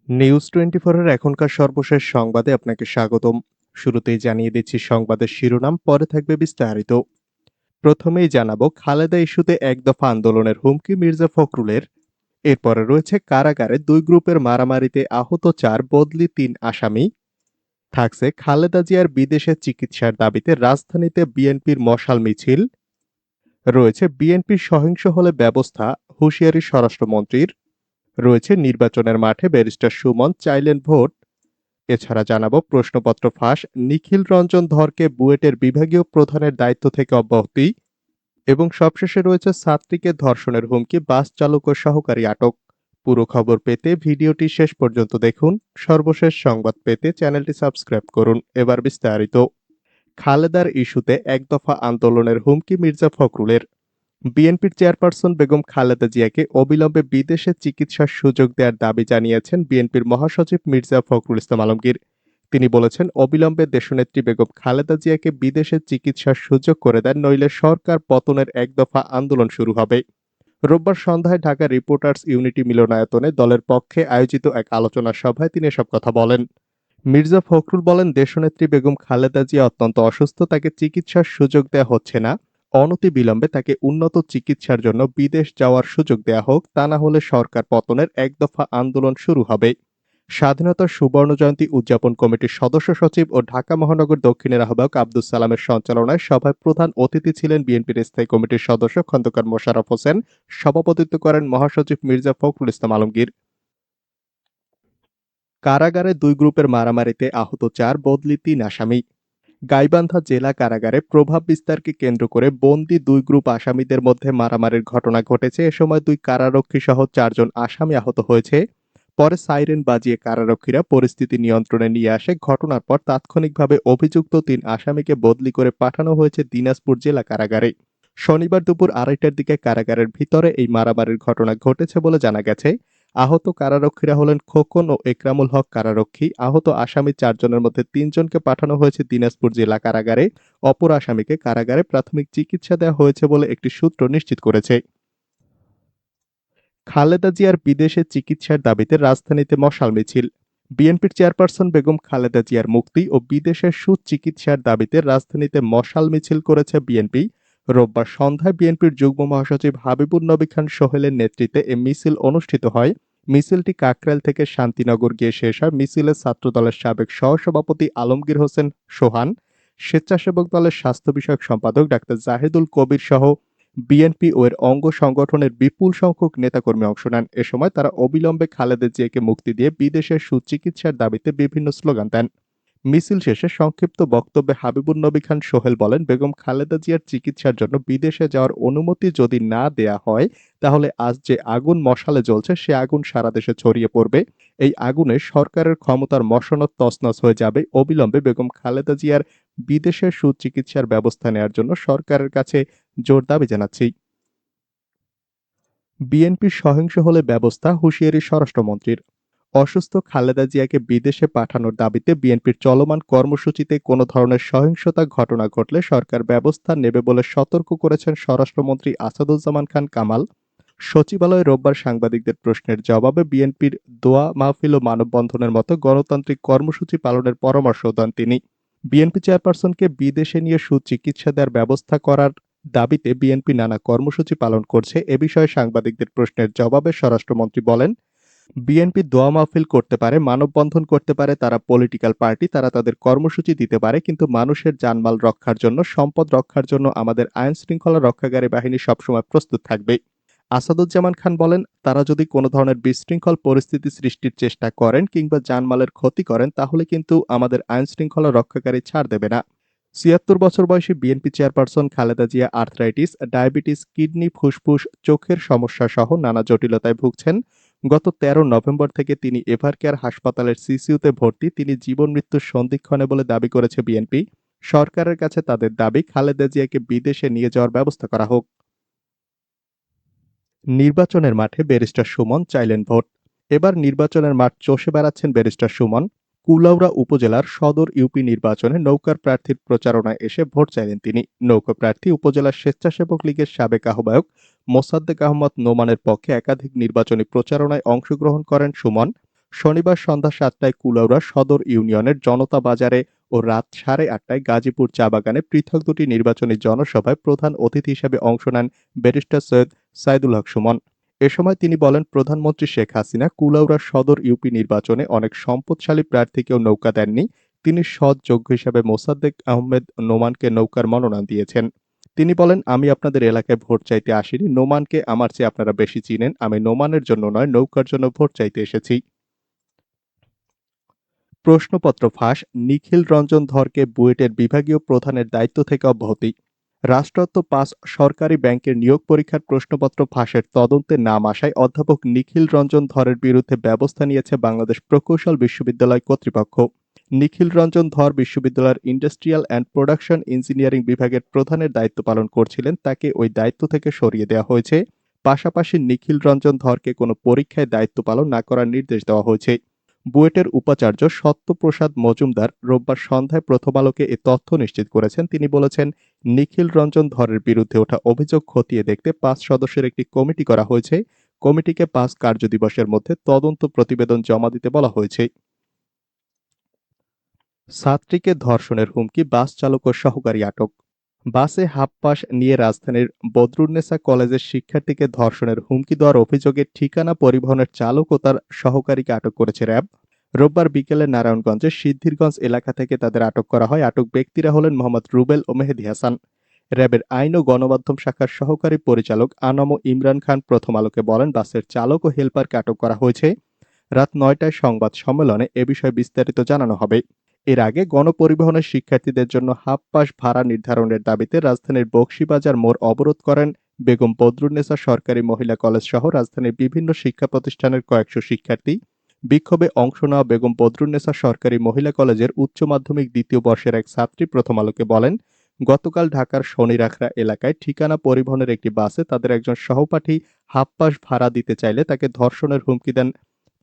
News 24 এর এখনকার সর্বশেষ সংবাদে আপনাকে স্বাগতম। শুরুতেই জানিয়ে দিচ্ছি সংবাদের শিরোনাম, পরে থাকবে বিস্তারিত। প্রথমেই জানাবো খালেদা ইস্যুতে এক দফা আন্দোলনের হুমকি মির্জা ফখরুলের। এরপরে রয়েছে কারাগারে দুই গ্রুপের মারামারিতে আহত 4, বদলি 3 আসামি। থাকছে খালেদা জিয়ার বিদেশে চিকিৎসার দাবিতে রাজধানীতে বিএনপির মশাল মিছিল। রয়েছে বিএনপির সহিংস হলে ব্যবস্থা, হুঁশিয়ারি স্বরাষ্ট্রমন্ত্রীর। রয়েছে নির্বাচনের মাঠে ব্যারিস্টার সুমন চাইলেন ভোট। এছাড়া জানাবো প্রশ্নপত্র ফাঁস, নিখিল রঞ্জন ধরকে বুয়েটের বিভাগীয় প্রধানের দায়িত্ব থেকে অব্যাহতি। এবং সবশেষে রয়েছে ছাত্রীকে ধর্ষণের হুমকি, বাস চালক ও সহকারী আটক। পুরো খবর পেতে ভিডিওটি শেষ পর্যন্ত দেখুন। সর্বশেষ সংবাদ পেতে চ্যানেলটি সাবস্ক্রাইব করুন। এবার বিস্তারিত। খালেদার ইস্যুতে এক দফা আন্দোলনের হুমকি মির্জা ফখরুলের। বিএনপির চেয়ারপারসন বেগম খালেদা জিয়াকে অবিলম্বে বিদেশে চিকিৎসার সুযোগ দেওয়ার দাবি জানিয়েছেন বিএনপির মহাসচিব মির্জা ফখরুল ইসলাম আলমগীর। তিনি বলেছেন, অবিলম্বে দেশনেত্রী বেগম খালেদা জিয়াকে বিদেশে চিকিৎসার সুযোগ করে দেন, নইলে সরকার পতনের এক দফা আন্দোলন শুরু হবে। রোববার সন্ধ্যায় ঢাকা রিপোর্টার্স ইউনিটি মিলনায়তনে দলের পক্ষে আয়োজিত এক আলোচনা সভায় তিনি এসব কথা বলেন। মির্জা ফখরুল বলেন, দেশনেত্রী বেগম খালেদা জিয়া অত্যন্ত অসুস্থ, তাকে চিকিৎসার সুযোগ দেওয়া হচ্ছে না। অনতিবিলম্বে তাকে উন্নত চিকিৎসার জন্য বিদেশ যাওয়ার সুযোগ দেয়া হোক, তা না হলে সরকার পতনের এক দফা আন্দোলন শুরু হবে। স্বাধীনতার সুবর্ণ জয়ন্তী উদযাপন কমিটির সদস্য সচিব ও ঢাকা মহানগর দক্ষিণের আহ্বায়ক আব্দুস সালামের সঞ্চালনায় সভায় প্রধান অতিথি ছিলেন বিএনপির স্থায়ী কমিটির সদস্য খন্দকার মোশাররফ হোসেন। সভাপতিত্ব করেন মহাসচিব মির্জা ফখরুল ইসলাম আলমগীর। কারাগারে দুই গ্রুপের মারামারিতে আহত 4, বদলি 3 আসামি। গাইবান্ধা জেলা কারাগারে প্রভাব বিস্তারকে কেন্দ্র করে বন্দি দুই গ্রুপ আসামিদের মধ্যে মারামারির ঘটনা ঘটেছে। এ সময় দুই কারারক্ষী সহ 4 জন আসামি আহত হয়েছে। পরে সাইরেন বাজিয়ে কারারক্ষীরা পরিস্থিতি নিয়ন্ত্রণে নিয়ে আসে। ঘটনার পর তাৎক্ষণিকভাবে অভিযুক্ত 3 আসামিকে বদলি করে পাঠানো হয়েছে দিনাজপুর জেলা কারাগারে। শনিবার দুপুর 2:30টার দিকে কারাগারের ভিতরে এই মারামারির ঘটনা ঘটেছে বলে জানা গেছে। আহত কারারক্ষীরা হলেন খোকন ও একরামুল হক কারারক্ষী। আহত আসামি 4 জনের মধ্যে 3 জনকে পাঠানো হয়েছে দিনাজপুর জেলা কারাগারে। অপর আসামিকে কারাগারে প্রাথমিক চিকিৎসা দেওয়া হয়েছে বলে একটি সূত্র নিশ্চিত করেছে। খালেদা জিয়ার বিদেশে চিকিৎসার দাবিতে রাজধানীতে মশাল মিছিল। বিএনপির চেয়ারপারসন বেগম খালেদা জিয়ার মুক্তি ও বিদেশে সুচিকিৎসার দাবিতে রাজধানীতে মশাল মিছিল করেছে বিএনপি। রোববার সন্ধ্যায় বিএনপির যুগ্ম মহাসচিব হাবিবুন নবী খান সোহেলের নেতৃত্বে এ মিছিল অনুষ্ঠিত হয়। মিছিলটি কাকরাইল থেকে শান্তিনগর গিয়ে শেষ হয়। মিছিলে ছাত্রদলের সাবেক সহসভাপতি আলমগীর হোসেন সোহান, স্বেচ্ছাসেবক দলের স্বাস্থ্য বিষয়ক সম্পাদক ডাক্তার জাহিদুল কবির সহ বিএনপি ও এর অঙ্গ সংগঠনের বিপুল সংখ্যক নেতাকর্মী অংশ নেন। এ সময় তারা অবিলম্বে খালেদা জিয়াকে মুক্তি দিয়ে বিদেশে সুচিকিৎসার দাবিতে বিভিন্ন স্লোগান দেন। মিছিল শেষে সংক্ষিপ্ত বক্তব্যে হাবিবুন নবী খান সোহেল বলেন, বেগম খালেদা জিয়ার চিকিৎসার জন্য বিদেশে যাওয়ার অনুমতি যদি না দেয়া হয়, তাহলে আজ যে আগুন মশালে জ্বলছে সে আগুন সারা দেশে ছড়িয়ে পড়বে। এই আগুনে সরকারের ক্ষমতার মসনদ তছনছ হয়ে যাবে। অবিলম্বে বেগম খালেদা জিয়ার বিদেশে সুচিকিৎসার ব্যবস্থা নেওয়ার জন্য সরকারের কাছে জোর দাবি জানাচ্ছি। বিএনপির সহিংস হলে ব্যবস্থা, হুঁশিয়ারি স্বরাষ্ট্রমন্ত্রীর। অসুস্থ খালেদা জিয়াকে বিদেশে পাঠানোর দাবিতে বিএনপির চলমান কর্মসূচিতে কোনো ধরনের সহিংসতা ঘটনা ঘটলে সরকার ব্যবস্থা নেবে বলে সতর্ক করেছেন স্বরাষ্ট্রমন্ত্রী আসাদুজ্জামান খান কামাল। সচিবালয়ে রোববার সাংবাদিকদের প্রশ্নের জবাবে বিএনপির দোয়া মাহফিল ও মানববন্ধনের মতো গণতান্ত্রিক কর্মসূচি পালনের পরামর্শ দেন তিনি। বিএনপি চেয়ারপারসনকে বিদেশে নিয়ে সুচিকিৎসা দেওয়ার ব্যবস্থা করার দাবিতে বিএনপি নানা কর্মসূচি পালন করছে। এ বিষয়ে সাংবাদিকদের প্রশ্নের জবাবে স্বরাষ্ট্রমন্ত্রী বলেন, বিএনপি দোয়া মাহফিল করতে পারে, মানববন্ধন করতে পারে, তারা পলিটিক্যাল পার্টি, তারা তাদের কর্মসূচি দিতে পারে, কিন্তু মানুষের জানমাল রক্ষার জন্য, সম্পদ রক্ষার জন্য আমাদের আইন শৃঙ্খলা রক্ষাকারী বাহিনী সবসময় প্রস্তুত থাকবে। আসাদুজ্জামান খান বলেন, তারা যদি কোনো ধরনের বিশৃঙ্খল পরিস্থিতি সৃষ্টির চেষ্টা করেন কিংবা জানমালের ক্ষতি করেন, তাহলে কিন্তু আমাদের আইন শৃঙ্খলা রক্ষাকারী ছাড় দেবে না। ৭৬ বছর বয়সী BNP chairperson Khaleda Zia arthritis, diabetes, kidney, ফুসফুস, চোখের সমস্যা সহ নানা জটিলতায় ভুগছেন। গত ১৩ নভেম্বর থেকে তিনি এভারকেয়ার হাসপাতালের সিসিইউতে ভর্তি। তিনি জীবন মৃত্যুর সন্ধিক্ষণে বলে দাবি করেছে বিএনপি। সরকারের কাছে তাদের দাবি, খালেদা জিয়াকে বিদেশে নিয়ে যাওয়ার ব্যবস্থা করা হোক। নির্বাচনের মাঠে ব্যারিস্টার সুমন চাইলেন ভোট। এবার নির্বাচনের মাঠ চষে বেড়াচ্ছেন ব্যারিস্টার সুমন। কুলাউড়া উপজেলার সদর ইউপি নির্বাচনে নৌকার প্রার্থীর প্রচারণায় এসে ভোট চাইলেন তিনি। নৌকা প্রার্থী উপজেলা স্বেচ্ছাসেবক লীগের সাবেক আহ্বায়ক মোসাদ্দেক আহমদ নোমানের পক্ষে একাধিক নির্বাচনী প্রচারণায় অংশগ্রহণ করেন সুমন। শনিবার সন্ধ্যা ৭টায় কুলাউড়া সদর ইউনিয়নের জনতা বাজারে ও রাত 8:30টায় গাজীপুর চা বাগানে পৃথক দুটি নির্বাচনী জনসভায় প্রধান অতিথি হিসেবে অংশ নেন ব্যারিস্টার সৈয়দ সাইদুল হক সুমন। এ সময় তিনি বলেন, প্রধানমন্ত্রী শেখ হাসিনা কুলাউড়া সদর ইউপি নির্বাচনে অনেক সম্পদশালী প্রার্থীকেও নৌকা দেননি। তিনি সৎ যোগ্য হিসাবে মোসাদ্দেক আহমেদ নোমানকে নৌকার মনোনয়ন দিয়েছেন। তিনি বলেন, আমি আপনাদের এলাকায় ভোট চাইতে আসিনি। নোমানকে আমার চেয়ে আপনারা বেশি চিনেন। আমি নোমানের জন্য নয়, নৌকার জন্য ভোট চাইতে এসেছি। প্রশ্নপত্র ফাঁস, নিখিল রঞ্জন ধরকে বুয়েটের বিভাগীয় প্রধানের দায়িত্ব থেকে অব্যাহতি। রাষ্ট্রায়ত্ত ৫ সরকারি ব্যাংকের নিয়োগ পরীক্ষার প্রশ্নপত্র ফাঁসের তদন্তে নাম আসায় অধ্যাপক নিখিল রঞ্জন ধরের বিরুদ্ধে ব্যবস্থা নিয়েছে বাংলাদেশ প্রকৌশল বিশ্ববিদ্যালয় কর্তৃপক্ষ। নিখিল রঞ্জন ধর বিশ্ববিদ্যালয়ের ইন্ডাস্ট্রিয়াল অ্যান্ড প্রোডাকশন ইঞ্জিনিয়ারিং বিভাগের প্রধানের দায়িত্ব পালন করছিলেন। তাকে ওই দায়িত্ব থেকে সরিয়ে দেওয়া হয়েছে। পাশাপাশি নিখিল রঞ্জন ধরকে কোনো পরীক্ষায় দায়িত্ব পালন না করার নির্দেশ দেওয়া হয়েছে। বুয়েটের উপাচার্য সত্যপ্রসাদ মজুমদার রোববার সন্ধ্যায় প্রথম আলোকে এ তথ্য নিশ্চিত করেছেন। তিনি বলেছেন, নিখিল রঞ্জন ধরের বিরুদ্ধে ওঠা অভিযোগ খতিয়ে দেখতে ৫ সদস্যের একটি কমিটি করা হয়েছে। কমিটিকে ৫ কার্যদিবসের মধ্যে তদন্ত প্রতিবেদন জমা দিতে বলা হয়েছে। ছাত্রীকে ধর্ষণের হুমকি, বাস চালক ও সহকারী আটক। বাসে হাফপাস নিয়ে রাজধানীর বদরুন্নেসা কলেজের শিক্ষার্থীকে ধর্ষণের হুমকি দেওয়ার অভিযোগে ঠিকানা পরিবহনের চালক ও তার সহকারীকে আটক করেছে র্যাব। রোববার বিকেলে নারায়ণগঞ্জের সিদ্ধিরগঞ্জ এলাকা থেকে তাদের আটক করা হয়। আটক ব্যক্তিরা হলেন মোহাম্মদ রুবেল ও মেহেদী হাসান। র্যাবের আইন ও গণমাধ্যম শাখার সহকারী পরিচালক আনাম ইমরান খান প্রথম আলোকে বলেন, বাসের চালক ও হেলপারকে আটক করা হয়েছে। রাত ৯টায় সংবাদ সম্মেলনে এ বিষয়ে বিস্তারিত জানানো হবে। এর আগে গণপরিবহনের শিক্ষার্থীদের জন্য হাফ পাস ভাড়া নির্ধারণের দাবিতে রাজধানীর বকশীবাজার মোড় অবরোধ করেন বেগম বদরুন্নেসা সরকারি মহিলা কলেজ সহ রাজধানীর বিভিন্ন শিক্ষা প্রতিষ্ঠানের কয়েকশো শিক্ষার্থী। বিক্ষোভে অংশ নেওয়া বেগম বদরুন্নেসা সরকারি মহিলা কলেজের উচ্চ মাধ্যমিক দ্বিতীয় বর্ষের এক ছাত্রী প্রথম আলোকে বলেন, গতকাল ঢাকার শনিরাখড়া এলাকায় ঠিকানা পরিবহনের একটি বাসে তাদের একজন সহপাঠী হাফ পাস ভাড়া দিতে চাইলে তাকে ধর্ষণের হুমকি দেন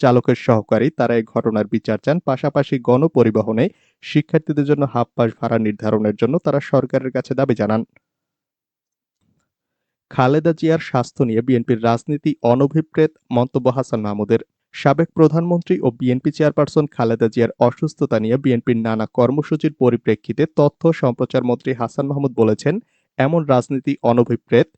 চালকের সহকারী। তারা এই ঘটনার বিচার চান। পাশাপাশি গণপরিবহনে শিক্ষার্থীদের জন্য হাফ পাস ভাড়া নির্ধারণের জন্য তারা সরকারের কাছে দাবি জানান। খালেদা জিয়ার স্বাস্থ্য নিয়ে বিএনপির রাজনীতি অনভিপ্রেত, মন্তব্য হাসান মাহমুদের। সাবেক প্রধানমন্ত্রী ও বিএনপি চেয়ারপারসন খালেদা জিয়ার অসুস্থতা নিয়ে বিএনপির নানা কর্মসূচির পরিপ্রেক্ষিতে তথ্য সম্প্রচার মন্ত্রী হাসান মাহমুদ বলেছেন, এমন রাজনীতি অনভিপ্রেত।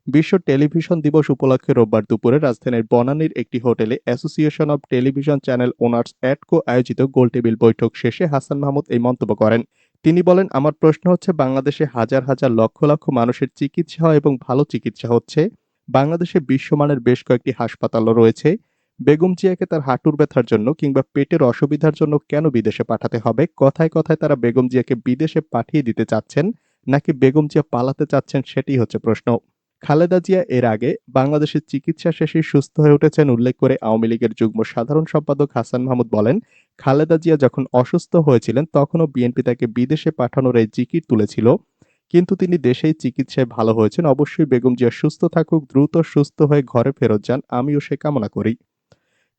বিশ্ব টেলিভিশন দিবস উপলক্ষে রোববার দুপুরে রাজধানীর বনানীর একটি হোটেলে association of television channel owners ATCO আয়োজিত গোলটেবিল বৈঠক শেষে হাসান মাহমুদ এই মন্তব্য করেন। তিনি বলেন, আমার প্রশ্ন হচ্ছে, বাংলাদেশে হাজার হাজার লক্ষ লক্ষ মানুষের চিকিৎসা হয় এবং ভালো চিকিৎসা হচ্ছে। বাংলাদেশে বিশ্বমানের বেশ কয়েকটি হাসপাতালও রয়েছে। বেগম জিয়াকে তার হাঁটুর ব্যথার জন্য কিংবা পেটের অসুবিধার জন্য কেন বিদেশে পাঠাতে হবে? কথায় কথায় তারা বেগম জিয়াকে বিদেশে পাঠিয়ে দিতে চাচ্ছেন নাকি বেগম জিয়া পালাতে চাচ্ছেন, সেটিই হচ্ছে প্রশ্ন। খালেদা জিয়া এর আগে বাংলাদেশের চিকিৎসা শেষেই সুস্থ হয়ে উঠেছেন উল্লেখ করে আওয়ামী লীগের যুগ্ম সাধারণ সম্পাদক হাসান মাহমুদ বলেন, খালেদা জিয়া যখন অসুস্থ হয়েছিলেন তখনও বিএনপি তাকে বিদেশে পাঠানোর এই জিকির তুলেছিল, কিন্তু তিনি দেশেই চিকিৎসায় ভালো হয়েছেন। অবশ্যই বেগম জিয়া সুস্থ থাকুক, দ্রুত সুস্থ হয়ে ঘরে ফেরত যান, আমিও সে কামনা করি।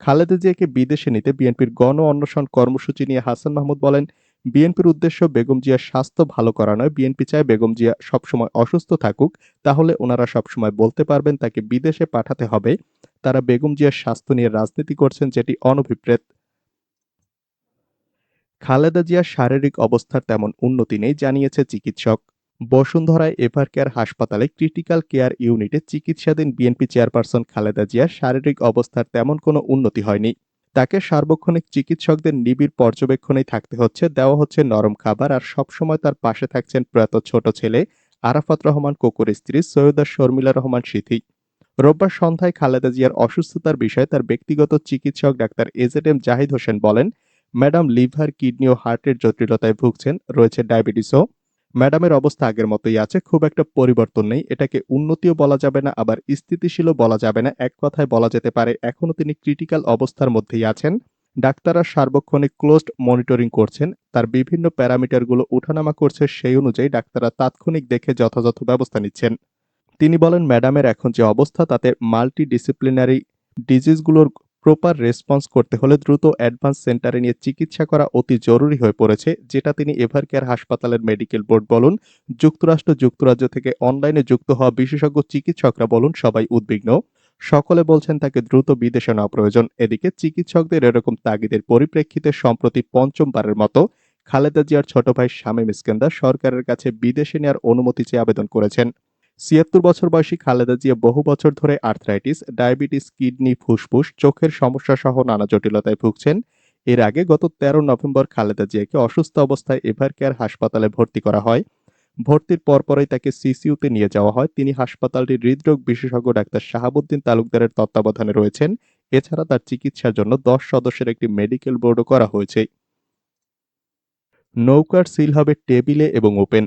খালেদা জিয়াকে বিদেশে নিতে বিএনপির গণ অন্বেষণ কর্মসূচি নিয়ে হাসান মাহমুদ বলেন, বিএনপির উদ্দেশ্য বেগম জিয়ার স্বাস্থ্য ভালো করা নয়। বিএনপি চায় বেগম জিয়া সবসময় অসুস্থ থাকুক, তাহলে ওনারা সবসময় বলতে পারবেন তাকে বিদেশে পাঠাতে হবে। তারা বেগম জিয়ার স্বাস্থ্য নিয়ে রাজনীতি করছেন, যেটি অনভিপ্রেত। খালেদা জিয়ার শারীরিক অবস্থার তেমন উন্নতি নেই, জানিয়েছে চিকিৎসক। বসুন্ধরায় এভারকেয়ার হাসপাতালে ক্রিটিক্যাল কেয়ার ইউনিটে চিকিৎসাধীন বিএনপি চেয়ারপারসন খালেদা জিয়ার শারীরিক অবস্থার তেমন কোনো উন্নতি হয়নি। তাকে সার্বক্ষণিক চিকিৎসকদের নিবিড় পর্যবেক্ষণেই থাকতে হচ্ছে। দেওয়া হচ্ছে নরম খাবার, আর সবসময় তার পাশে থাকছেন প্রয়াত ছোট ছেলে আরাফাত রহমান কোকোর স্ত্রী সৈয়দা শর্মিলা রহমান সিথি। রোববার সন্ধ্যায় খালেদা জিয়ার অসুস্থতার বিষয়ে তার ব্যক্তিগত চিকিৎসক doctor A Z M Zahid Hossain বলেন, ম্যাডাম লিভার, কিডনি ও হার্টের জটিলতায় ভুগছেন, রয়েছে ডায়াবেটিসও। ম্যাডামের অবস্থা আগের মতোই আছে, খুব একটা পরিবর্তন নেই। এটাকে উন্নতিও বলা যাবে না, আবার স্থিতিশীলও বলা যাবে না। এক কথায় বলা যেতে পারে এখনো তিনি ক্রিটিক্যাল অবস্থার মধ্যেই আছেন। ডাক্তাররা সার্বক্ষণিক ক্লোজড মনিটরিং করছেন, তার বিভিন্ন প্যারামিটারগুলো উঠানামা করছে, সেই অনুযায়ী ডাক্তাররা তাৎক্ষণিক দেখে যথাযথ ব্যবস্থা নিচ্ছেন। তিনি বলেন, ম্যাডামের এখন যে অবস্থা তাতে মাল্টি ডিসিপ্লিনারি ডিজিজগুলোর প্রপার রেসপন্স করতে হলে দ্রুত অ্যাডভান্স সেন্টারে নিয়ে চিকিৎসা করা অতি জরুরি হয়ে পড়েছে, যেটা তিনি এভারকেয়ার হাসপাতালের মেডিকেল বোর্ড বলুন, যুক্তরাজ্য থেকে অনলাইনে যুক্ত হওয়া বিশেষজ্ঞ চিকিৎসকরা বলুন, সবাই উদ্বিগ্ন। সকলে বলছেন তাকে দ্রুত বিদেশে নেওয়া প্রয়োজন। এদিকে চিকিৎসকদের এরকম তাগিদের পরিপ্রেক্ষিতে সম্প্রতি পঞ্চমবারের মতো খালেদা জিয়ার ছোট ভাই শামীম ইস্কান্দার সরকারের কাছে বিদেশে নেওয়ার অনুমতি চেয়ে আবেদন করেছেন। ৭৬ বছর বয়সী খালেদা জিয়া বহু বছর ধরে আর্থ্রাইটিস, ডায়াবেটিস, কিডনি, ফুসফুস, চোখের সমস্যা সহ নানা জটিলতায় ভুগছেন। এর আগে গত ১৩ নভেম্বর খালেদা জিয়াকে অসুস্থ অবস্থায় এভারকেয়ার হাসপাতালে ভর্তি করা হয়। ভর্তির পরপরই তাকে সিসিইউতে নিয়ে যাওয়া হয়। তিনি হাসপাতালটির হৃদরোগ বিশেষজ্ঞ ডাক্তার শাহাবুদ্দিন তালুকদারের তত্ত্বাবধানে রয়েছেন। এছাড়া তার চিকিৎসার জন্য ১০ সদস্যের একটি মেডিকেল বোর্ডও করা হয়েছে। নৌকার সিল হবে টেবিলে এবং ওপেন।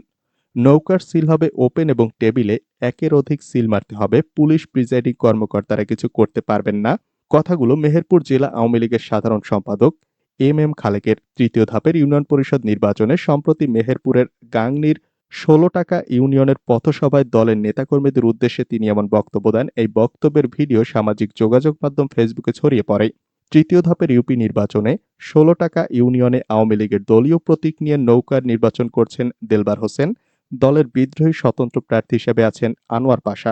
নৌকার সিল হবে ওপেন এবং টেবিলে। একের অধিক সিল মারতে হবে। পুলিশ প্রিজাইডিং কর্মকর্তারা কিছু করতে পারবেন না। কথাগুলো মেহেরপুর জেলা আওয়ামী লীগের সাধারণ সম্পাদক এম খালেকের। তৃতীয় ধাপের ইউনিয়ন পরিষদ নির্বাচনে সম্প্রতি মেহেরপুরের গাংনীর ১৬ টাকা ইউনিয়নের পথসভায় দলের নেতাকর্মীদের উদ্দেশ্যে তিনি এমন বক্তব্য দেন। এই বক্তব্যের ভিডিও সামাজিক যোগাযোগ মাধ্যম ফেসবুকে ছড়িয়ে পড়ে। তৃতীয় ধাপের ইউপি নির্বাচনে ১৬ টাকা ইউনিয়নে আওয়ামী লীগের দলীয় প্রতীক নিয়ে নৌকার নির্বাচন করছেন দেলবার হোসেন। দলের বিদ্রোহী স্বতন্ত্র প্রার্থী হিসেবে আছেন আনোয়ার পাশা।